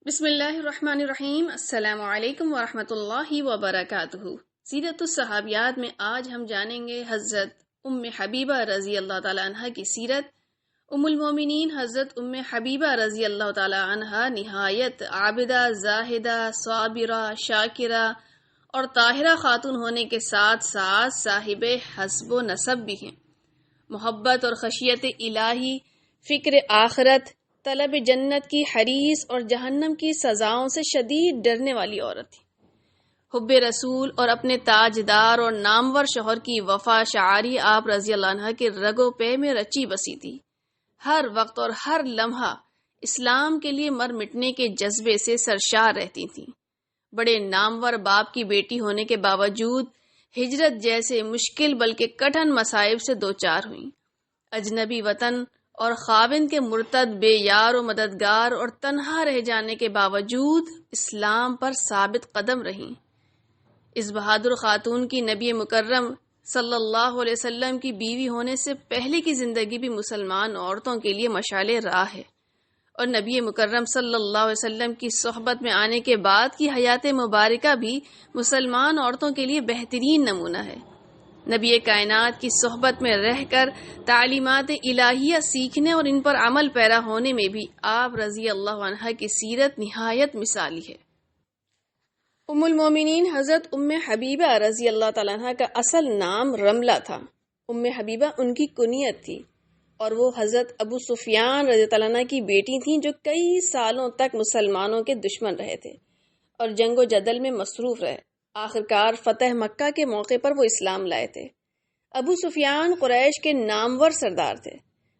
بسم اللہ الرحمن الرحیم۔ السلام علیکم ورحمۃ اللہ وبرکاتہ۔ سیرت الصحابیات میں آج ہم جانیں گے حضرت ام حبیبہ رضی اللہ تعالی عنہ کی سیرت۔ ام المومنین حضرت ام حبیبہ رضی اللہ تعالی عنہ نہایت عابدہ، زاہدہ، صابرہ، شاکرہ اور طاہرہ خاتون ہونے کے ساتھ ساتھ صاحب حسب و نسب بھی ہیں۔ محبت اور خشیت الہی، فکر آخرت، طلب جنت کی حریص اور جہنم کی سزاؤں سے شدید ڈرنے والی عورت تھی۔ حب رسول اور اپنے تاجدار اور نامور شوہر کی وفا شعاری آپ رضی اللہ عنہ کے رگو پے میں رچی بسی تھی۔ ہر وقت اور ہر لمحہ اسلام کے لیے مر مٹنے کے جذبے سے سرشار رہتی تھیں۔ بڑے نامور باپ کی بیٹی ہونے کے باوجود ہجرت جیسے مشکل بلکہ کٹھن مصائب سے دوچار ہوئیں۔ اجنبی وطن اور خاوند کے مرتد، بے یار و مددگار اور تنہا رہ جانے کے باوجود اسلام پر ثابت قدم رہیں۔ اس بہادر خاتون کی نبی مکرم صلی اللہ علیہ وسلم کی بیوی ہونے سے پہلے کی زندگی بھی مسلمان عورتوں کے لیے مشعل راہ ہے، اور نبی مکرم صلی اللہ علیہ وسلم کی صحبت میں آنے کے بعد کی حیات مبارکہ بھی مسلمان عورتوں کے لیے بہترین نمونہ ہے۔ نبی کائنات کی صحبت میں رہ کر تعلیمات الہیہ سیکھنے اور ان پر عمل پیرا ہونے میں بھی آپ رضی اللہ عنہ کی سیرت نہایت مثالی ہے۔ ام المومنین حضرت ام حبیبہ رضی اللہ تعالیٰ عنہ کا اصل نام رملہ تھا۔ ام حبیبہ ان کی کنیت تھی، اور وہ حضرت ابو سفیان رضی اللہ عنہ کی بیٹی تھیں جو کئی سالوں تک مسلمانوں کے دشمن رہے تھے اور جنگ و جدل میں مصروف رہے۔ آخرکار فتح مکہ کے موقع پر وہ اسلام لائے تھے۔ ابو سفیان قریش کے نامور سردار تھے۔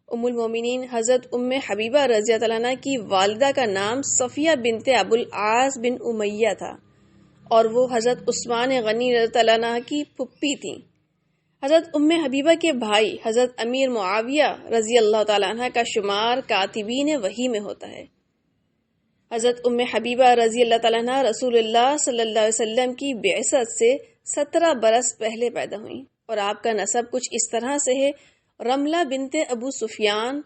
ام المومنین حضرت ام حبیبہ رضی اللہ عنہ کی والدہ کا نام صفیہ بنت ابو العاص بن امیہ تھا، اور وہ حضرت عثمان غنی رضی اللہ عنہ کی پھپھی تھیں۔ حضرت ام حبیبہ کے بھائی حضرت امیر معاویہ رضی اللہ تعالی عنہ کا شمار کاتبین وحی میں ہوتا ہے۔ حضرت ام حبیبہ رضی اللہ تعالیٰ عنہ رسول اللہ صلی اللہ علیہ وسلم کی بعثت سے 17 برس پہلے پیدا ہوئیں، اور آپ کا نسب کچھ اس طرح سے ہے: رملہ بنت ابو سفیان،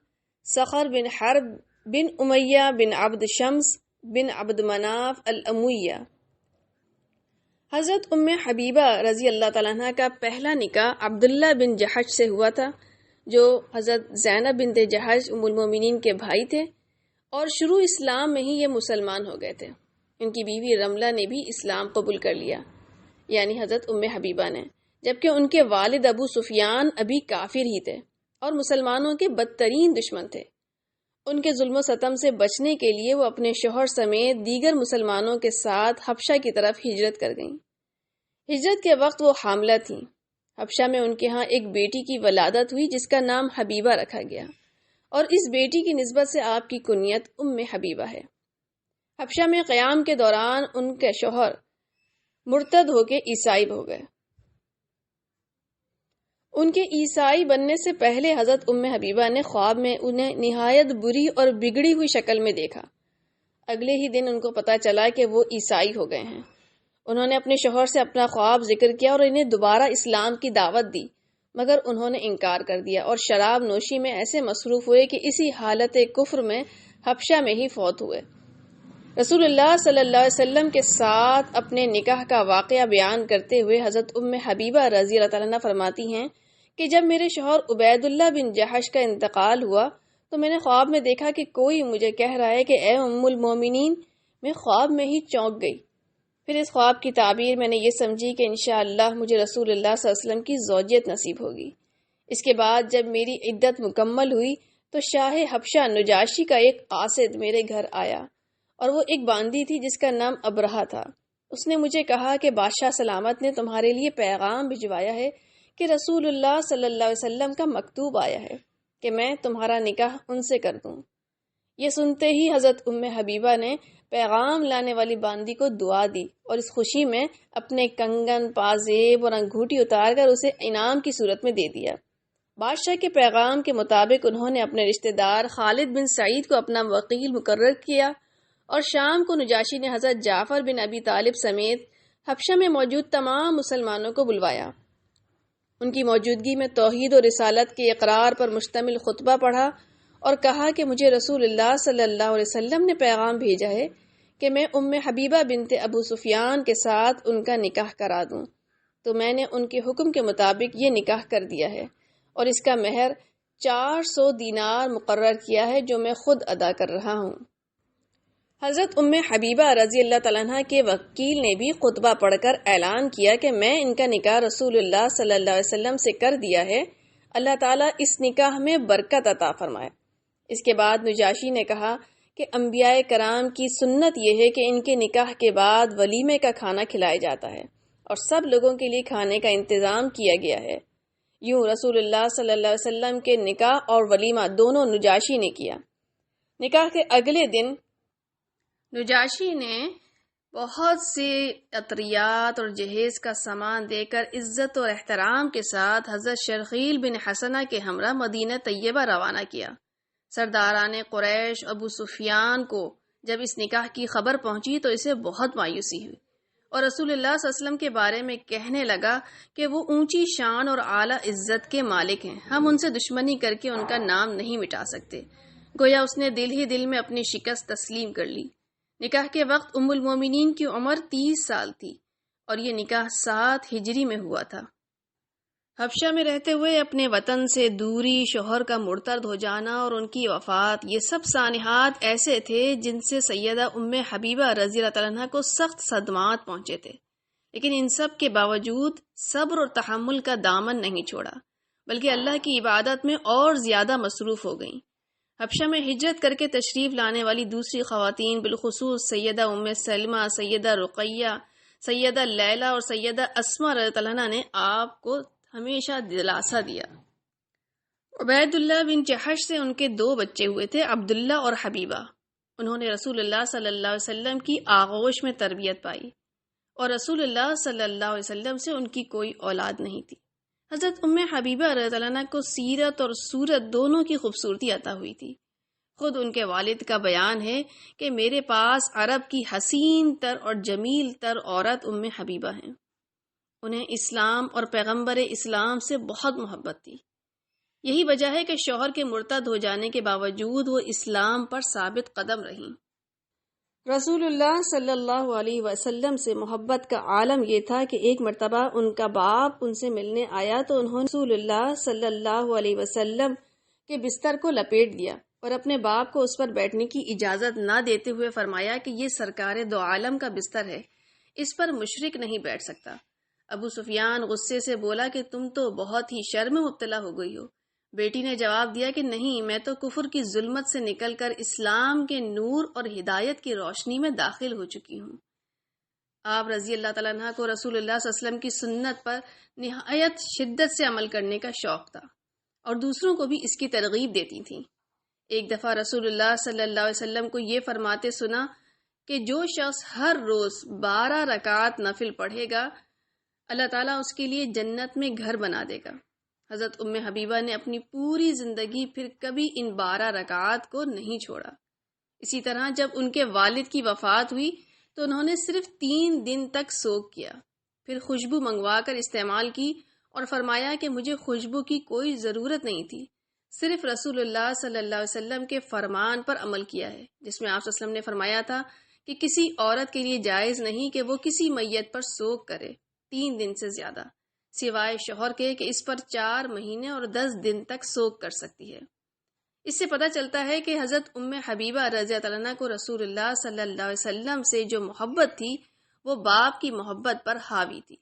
صخر بن حرب بن امیہ بن عبد شمس بن عبد مناف الامویہ۔ حضرت ام حبیبہ رضی اللہ تعالیٰ عنہ کا پہلا نکاح عبداللہ بن جحش سے ہوا تھا، جو حضرت زینب بنت جحش ام المومنین کے بھائی تھے، اور شروع اسلام میں ہی یہ مسلمان ہو گئے تھے۔ ان کی بیوی رملہ نے بھی اسلام قبول کر لیا، یعنی حضرت ام حبیبہ نے، جبکہ ان کے والد ابو سفیان ابھی کافر ہی تھے اور مسلمانوں کے بدترین دشمن تھے۔ ان کے ظلم و ستم سے بچنے کے لیے وہ اپنے شوہر سمیت دیگر مسلمانوں کے ساتھ حبشہ کی طرف ہجرت کر گئیں۔ ہجرت کے وقت وہ حاملہ تھیں۔ حبشہ میں ان کے ہاں ایک بیٹی کی ولادت ہوئی جس کا نام حبیبہ رکھا گیا، اور اس بیٹی کی نسبت سے آپ کی کنیت ام حبیبہ ہے۔ حبشہ میں قیام کے دوران ان کے شوہر مرتد ہو کے عیسائی ہو گئے۔ ان کے عیسائی بننے سے پہلے حضرت ام حبیبہ نے خواب میں انہیں نہایت بری اور بگڑی ہوئی شکل میں دیکھا۔ اگلے ہی دن ان کو پتہ چلا کہ وہ عیسائی ہو گئے ہیں۔ انہوں نے اپنے شوہر سے اپنا خواب ذکر کیا اور انہیں دوبارہ اسلام کی دعوت دی، مگر انہوں نے انکار کر دیا اور شراب نوشی میں ایسے مصروف ہوئے کہ اسی حالت کفر میں حبشہ میں ہی فوت ہوئے۔ رسول اللہ صلی اللہ علیہ وسلم کے ساتھ اپنے نکاح کا واقعہ بیان کرتے ہوئے حضرت ام حبیبہ رضی اللہ تعالیٰ عنہ فرماتی ہیں کہ جب میرے شوہر عبید اللہ بن جحش کا انتقال ہوا تو میں نے خواب میں دیکھا کہ کوئی مجھے کہہ رہا ہے کہ اے ام المومنین۔ میں خواب میں ہی چونک گئی۔ پھر اس خواب کی تعبیر میں نے یہ سمجھی کہ انشاءاللہ مجھے رسول اللہ صلی اللہ علیہ وسلم کی زوجیت نصیب ہوگی۔ اس کے بعد جب میری عدت مکمل ہوئی تو شاہ حبشہ نجاشی کا ایک قاصد میرے گھر آیا، اور وہ ایک باندی تھی جس کا نام ابرہہ تھا۔ اس نے مجھے کہا کہ بادشاہ سلامت نے تمہارے لیے پیغام بھجوایا ہے کہ رسول اللہ صلی اللہ علیہ وسلم کا مکتوب آیا ہے کہ میں تمہارا نکاح ان سے کر دوں۔ یہ سنتے ہی حضرت ام حبیبہ نے پیغام لانے والی باندی کو دعا دی اور اس خوشی میں اپنے کنگن، پازیب اور انگوٹھی اتار کر اسے انعام کی صورت میں دے دیا۔ بادشاہ کے پیغام کے مطابق انہوں نے اپنے رشتہ دار خالد بن سعید کو اپنا وکیل مقرر کیا، اور شام کو نجاشی نے حضرت جعفر بن ابی طالب سمیت حبشہ میں موجود تمام مسلمانوں کو بلوایا۔ ان کی موجودگی میں توحید و رسالت کے اقرار پر مشتمل خطبہ پڑھا اور کہا کہ مجھے رسول اللہ صلی اللہ علیہ وسلم نے پیغام بھیجا ہے کہ میں حبیبہ بنت ابو سفیان کے ساتھ ان کا نکاح کرا دوں، تو میں نے ان کے حکم کے مطابق یہ نکاح کر دیا ہے اور اس کا مہر 400 دینار مقرر کیا ہے جو میں خود ادا کر رہا ہوں۔ حضرت حبیبہ رضی اللہ تعالیٰ عنہ کے وکیل نے بھی خطبہ پڑھ کر اعلان کیا کہ میں ان کا نکاح رسول اللہ صلی اللہ علیہ وسلم سے کر دیا ہے، اللہ تعالیٰ اس نکاح میں برکت عطا فرمائے۔ اس کے بعد نجاشی نے کہا کہ انبیاء کرام کی سنت یہ ہے کہ ان کے نکاح کے بعد ولیمے کا کھانا کھلایا جاتا ہے اور سب لوگوں کے لیے کھانے کا انتظام کیا گیا ہے۔ یوں رسول اللہ صلی اللہ علیہ وسلم کے نکاح اور ولیمہ دونوں نجاشی نے کیا۔ نکاح کے اگلے دن نجاشی نے بہت سے عطریات اور جہیز کا سامان دے کر عزت اور احترام کے ساتھ حضرت شرحیل بن حسنہ کے ہمراہ مدینہ طیبہ روانہ کیا۔ سرداران قریش ابو سفیان کو جب اس نکاح کی خبر پہنچی تو اسے بہت مایوسی ہوئی اور رسول اللہ صلی اللہ علیہ وسلم کے بارے میں کہنے لگا کہ وہ اونچی شان اور اعلیٰ عزت کے مالک ہیں، ہم ان سے دشمنی کر کے ان کا نام نہیں مٹا سکتے۔ گویا اس نے دل ہی دل میں اپنی شکست تسلیم کر لی۔ نکاح کے وقت ام المومنین کی عمر 30 سال تھی اور یہ نکاح 7 ہجری میں ہوا تھا۔ حبشہ میں رہتے ہوئے اپنے وطن سے دوری، شوہر کا مرتد ہو جانا اور ان کی وفات، یہ سب سانحات ایسے تھے جن سے سیدہ حبیبہ رضی اللہ تعالیٰ عنہ کو سخت صدمات پہنچے تھے، لیکن ان سب کے باوجود صبر اور تحمل کا دامن نہیں چھوڑا، بلکہ اللہ کی عبادت میں اور زیادہ مصروف ہو گئیں۔ حبشہ میں ہجرت کر کے تشریف لانے والی دوسری خواتین بالخصوص سیدہ سلمہ، سیدہ رقیہ، سیدہ لیلہ اور سیدہ اسماء رضی اللہ عنہ نے آپ کو ہمیشہ دلاسا دیا۔ عبید اللہ بن جحش سے ان کے 2 بچے ہوئے تھے، عبداللہ اور حبیبہ۔ انہوں نے رسول اللہ صلی اللہ علیہ وسلم کی آغوش میں تربیت پائی اور رسول اللہ صلی اللہ علیہ وسلم سے ان کی کوئی اولاد نہیں تھی۔ حضرت حبیبہ رضی اللہ عنہ کو سیرت اور صورت دونوں کی خوبصورتی عطا ہوئی تھی۔ خود ان کے والد کا بیان ہے کہ میرے پاس عرب کی حسین تر اور جمیل تر عورت حبیبہ ہیں۔ انہیں اسلام اور پیغمبر اسلام سے بہت محبت تھی۔ یہی وجہ ہے کہ شوہر کے مرتد ہو جانے کے باوجود وہ اسلام پر ثابت قدم رہیں۔ رسول اللہ صلی اللہ علیہ وسلم سے محبت کا عالم یہ تھا کہ ایک مرتبہ ان کا باپ ان سے ملنے آیا تو انہوں نے رسول اللہ صلی اللہ علیہ وسلم کے بستر کو لپیٹ دیا اور اپنے باپ کو اس پر بیٹھنے کی اجازت نہ دیتے ہوئے فرمایا کہ یہ سرکار دو عالم کا بستر ہے، اس پر مشرک نہیں بیٹھ سکتا۔ ابو سفیان غصے سے بولا کہ تم تو بہت ہی شر میں مبتلا ہو گئی ہو۔ بیٹی نے جواب دیا کہ نہیں، میں تو کفر کی ظلمت سے نکل کر اسلام کے نور اور ہدایت کی روشنی میں داخل ہو چکی ہوں۔ آپ رضی اللہ تعالیٰ عنہ کو رسول اللہ صلی اللہ علیہ وسلم کی سنت پر نہایت شدت سے عمل کرنے کا شوق تھا اور دوسروں کو بھی اس کی ترغیب دیتی تھیں۔ ایک دفعہ رسول اللہ صلی اللہ علیہ وسلم کو یہ فرماتے سنا کہ جو شخص ہر روز 12 رکعات نفل پڑھے گا، اللہ تعالیٰ اس کے لیے جنت میں گھر بنا دے گا۔ حضرت حبیبہ نے اپنی پوری زندگی پھر کبھی ان 12 رکعات کو نہیں چھوڑا۔ اسی طرح جب ان کے والد کی وفات ہوئی تو انہوں نے صرف 3 دن تک سوگ کیا، پھر خوشبو منگوا کر استعمال کی اور فرمایا کہ مجھے خوشبو کی کوئی ضرورت نہیں تھی، صرف رسول اللہ صلی اللہ علیہ وسلم کے فرمان پر عمل کیا ہے، جس میں آپ صلی اللہ علیہ وسلم نے فرمایا تھا کہ کسی عورت کے لیے جائز نہیں کہ وہ کسی میت پر سوگ کرے 3 دن سے زیادہ، سوائے شوہر کے کہ اس پر 4 مہینے اور 10 دن تک سوگ کر سکتی ہے۔ اس سے پتہ چلتا ہے کہ حضرت حبیبہ رضی اللہ عنہ کو رسول اللہ صلی اللہ علیہ وسلم سے جو محبت تھی وہ باپ کی محبت پر حاوی تھی۔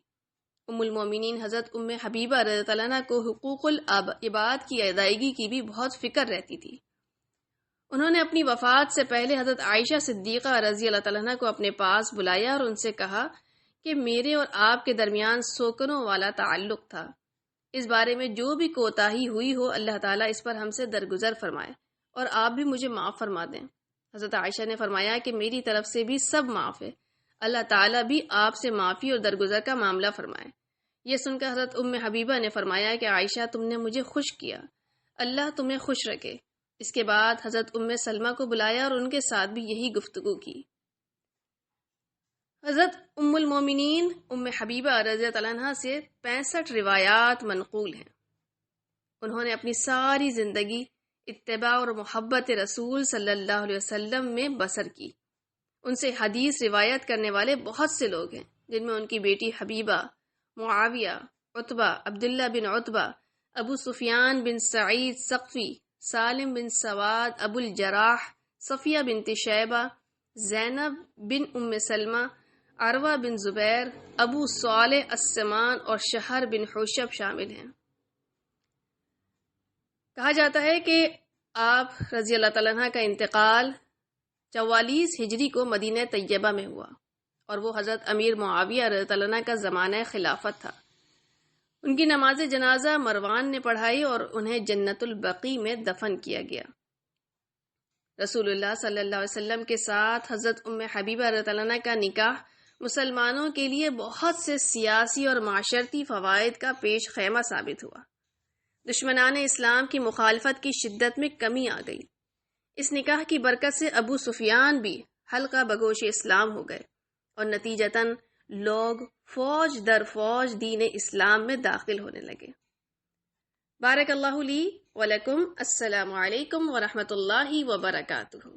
ام المومنین حضرت حبیبہ رضی اللہ عنہ کو حقوق العباد کی ادائیگی کی بھی بہت فکر رہتی تھی۔ انہوں نے اپنی وفات سے پہلے حضرت عائشہ صدیقہ رضی اللہ تعالیٰ عنہ کو اپنے پاس بلایا اور ان سے کہا کہ میرے اور آپ کے درمیان سوکنوں والا تعلق تھا، اس بارے میں جو بھی کوتاہی ہوئی ہو اللہ تعالیٰ اس پر ہم سے درگزر فرمائے اور آپ بھی مجھے معاف فرما دیں۔ حضرت عائشہ نے فرمایا کہ میری طرف سے بھی سب معاف ہے، اللہ تعالیٰ بھی آپ سے معافی اور درگزر کا معاملہ فرمائے۔ یہ سن کر حضرت حبیبہ نے فرمایا کہ عائشہ تم نے مجھے خوش کیا، اللہ تمہیں خوش رکھے۔ اس کے بعد حضرت سلمہ کو بلایا اور ان کے ساتھ بھی یہی گفتگو کی۔ حضرت ام المومنین حبیبہ رضی اللہ عنہا سے 65 روایات منقول ہیں۔ انہوں نے اپنی ساری زندگی اتباع اور محبت رسول صلی اللہ علیہ وسلم میں بسر کی۔ ان سے حدیث روایت کرنے والے بہت سے لوگ ہیں، جن میں ان کی بیٹی حبیبہ، معاویہ، عتبہ، عبداللہ بن عتبہ، ابو سفیان بن سعید ثقفی، سالم بن سواد، ابو الجراح، صفیہ بنت شیبہ، زینب بن ام سلمہ، عروہ بن زبیر، ابو صالح السمان اور شہر بن حوشب شامل ہیں۔ کہا جاتا ہے کہ آپ رضی اللہ تعالیٰ عنہ کا انتقال 44 ہجری کو مدینہ طیبہ میں ہوا، اور وہ حضرت امیر معاویہ رضی اللہ عنہ کا زمانہ خلافت تھا۔ ان کی نماز جنازہ مروان نے پڑھائی اور انہیں جنت البقیع میں دفن کیا گیا۔ رسول اللہ صلی اللہ علیہ وسلم کے ساتھ حضرت ام حبیبہ رضی اللہ عنہ کا نکاح مسلمانوں کے لیے بہت سے سیاسی اور معاشرتی فوائد کا پیش خیمہ ثابت ہوا۔ دشمنان اسلام کی مخالفت کی شدت میں کمی آ گئی۔ اس نکاح کی برکت سے ابو سفیان بھی حلقہ بگوش اسلام ہو گئے، اور نتیجتاً لوگ فوج در فوج دین اسلام میں داخل ہونے لگے۔ بارک اللہ لی ولکم۔ السلام علیکم ورحمۃ اللہ وبرکاتہ۔